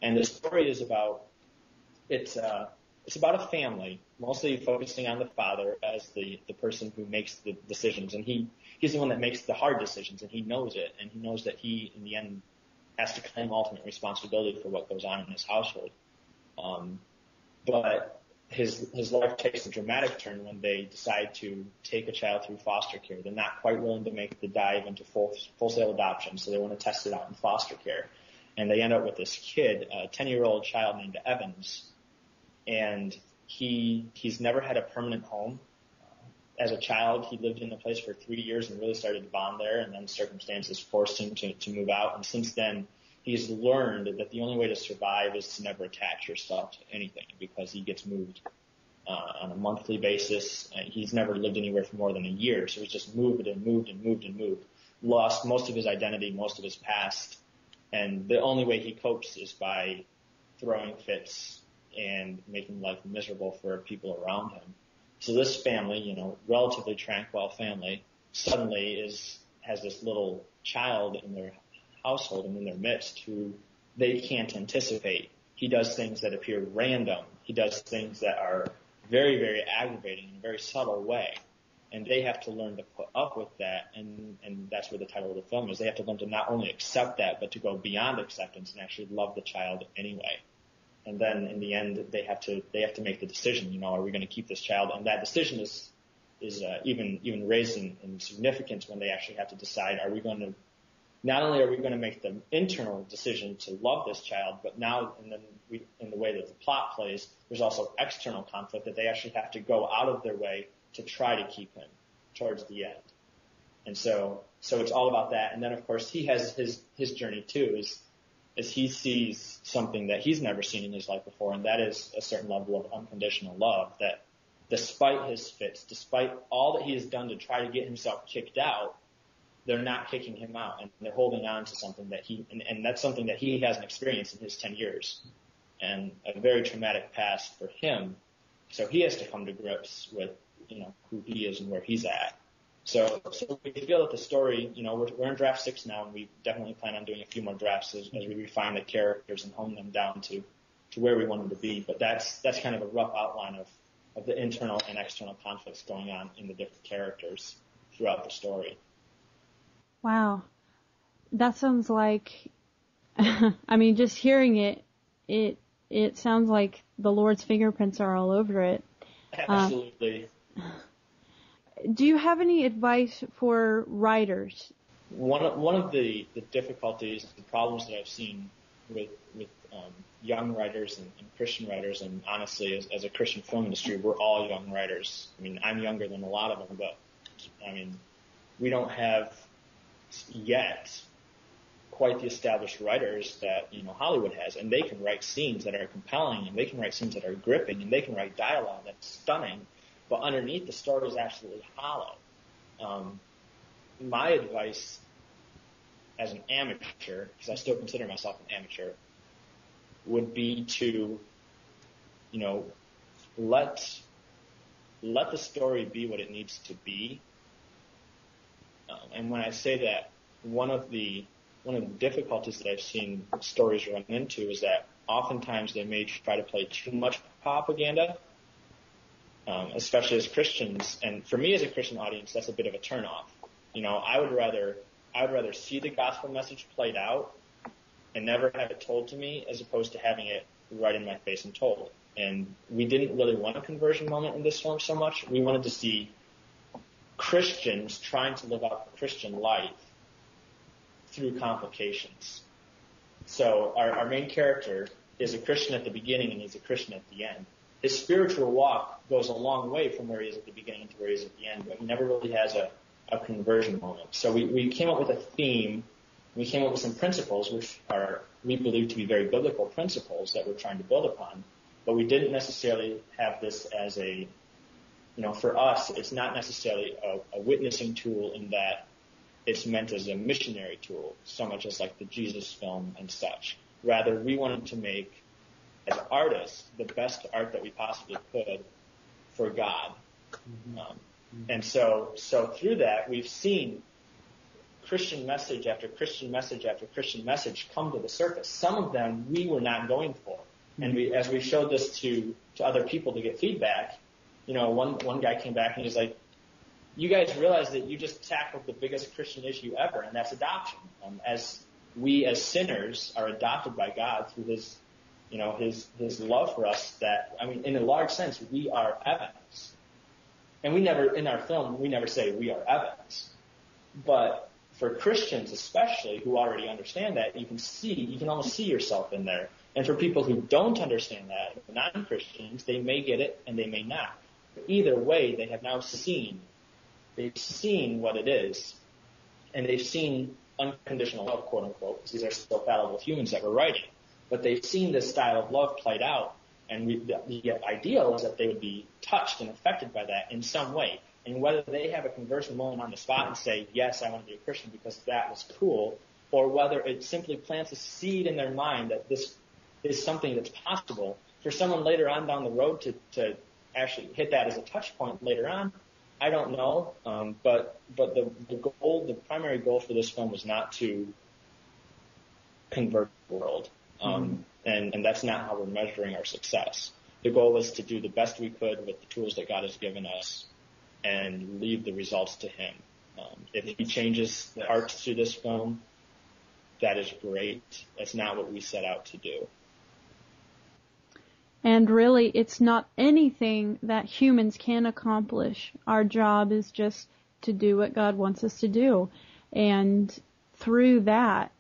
And the story is about, it's about a family, mostly focusing on the father as the person who makes the decisions. And he's the one that makes the hard decisions, and he knows it. And he knows that he, in the end, has to claim ultimate responsibility for what goes on in his household. But his life takes a dramatic turn when they decide to take a child through foster care. They're not quite willing to make the dive into full-scale adoption, so they want to test it out in foster care. And they end up with this kid, a 10-year-old child named Evans, and he's never had a permanent home. As a child, he lived in the place for 3 years and really started to bond there, and then circumstances forced him to move out. And since then, he's learned that the only way to survive is to never attach yourself to anything, because he gets moved on a monthly basis. He's never lived anywhere for more than a year, so he's just moved and moved and moved and moved. Lost most of his identity, most of his past, and the only way he copes is by throwing fits and making life miserable for people around him. So this family, relatively tranquil family, suddenly has this little child in their household and in their midst who they can't anticipate. He does things that appear random. He does things that are very, very aggravating in a very subtle way. And they have to learn to put up with that, and that's where the title of the film is. They have to learn to not only accept that, but to go beyond acceptance and actually love the child anyway. And then in the end, they have to make the decision, are we going to keep this child? And that decision is even raised in significance when they actually have to decide, not only are we going to make the internal decision to love this child, but now in the way that the plot plays, there's also external conflict that they actually have to go out of their way to try to keep him towards the end. And so it's all about that. And then of course he has his journey too, as he sees something that he's never seen in his life before, and that is a certain level of unconditional love, that despite his fits, despite all that he has done to try to get himself kicked out, they're not kicking him out, and they're holding on to something that and that's something that he hasn't experienced in his 10 years, and a very traumatic past for him. So he has to come to grips with, who he is and where he's at. So we feel that the story, we're in draft 6 now, and we definitely plan on doing a few more drafts as we refine the characters and hone them down to where we want them to be. But that's kind of a rough outline of the internal and external conflicts going on in the different characters throughout the story. Wow. That sounds like, just hearing it sounds like the Lord's fingerprints are all over it. Absolutely. Do you have any advice for writers? One of the difficulties, the problems that I've seen with young writers and Christian writers, and honestly, as a Christian film industry, we're all young writers. I'm younger than a lot of them, but we don't have yet quite the established writers that Hollywood has, and they can write scenes that are compelling, and they can write scenes that are gripping, and they can write dialogue that's stunning, but underneath the story is absolutely hollow. My advice as an amateur, because I still consider myself an amateur, would be to let the story be what it needs to be. And when I say that, one of the difficulties that I've seen stories run into is that oftentimes they may try to play too much propaganda, especially as Christians. And for me as a Christian audience, that's a bit of a turnoff. I would rather see the gospel message played out and never have it told to me, as opposed to having it right in my face and told. And we didn't really want a conversion moment in this film so much. We wanted to see Christians trying to live out the Christian life through complications. So our main character is a Christian at the beginning, and he's a Christian at the end. His spiritual walk goes a long way from where he is at the beginning to where he is at the end, but he never really has a conversion moment. So we came up with a theme. We came up with some principles, which we believe to be very biblical principles that we're trying to build upon. But we didn't necessarily have this as for us, it's not necessarily a witnessing tool in that it's meant as a missionary tool, so much as like the Jesus film and such. Rather, we wanted to make, as artists, the best art that we possibly could for God. And so through that, we've seen Christian message after Christian message after Christian message come to the surface. Some of them we were not going for. And as we showed this to other people to get feedback, one guy came back and he's like, you guys realize that you just tackled the biggest Christian issue ever, and that's adoption. As we as sinners are adopted by God through his love for us, that, in a large sense, we are evidence. And in our film, we never say we are evidence. But for Christians especially, who already understand that, you can almost see yourself in there. And for people who don't understand that, non-Christians, they may get it and they may not. But either way, they have now seen what it is, and they've seen unconditional love, quote unquote, because these are still fallible humans that we're writing. But they've seen this style of love played out, and the ideal is that they would be touched and affected by that in some way. And whether they have a conversion moment on the spot and say, yes, I want to be a Christian because that was cool, or whether it simply plants a seed in their mind that this is something that's possible for someone later on down the road to actually hit that as a touch point later on, I don't know. But the primary goal for this film was not to convert the world. And that's not how we're measuring our success. The goal was to do the best we could with the tools that God has given us and leave the results to him. If he changes the parts to this film, that is great. That's not what we set out to do. And really, it's not anything that humans can accomplish. Our job is just to do what God wants us to do. And through that,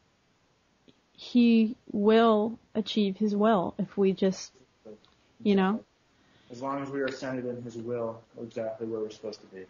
he will achieve his will if we just, As long as we are centered in his will, exactly where we're supposed to be.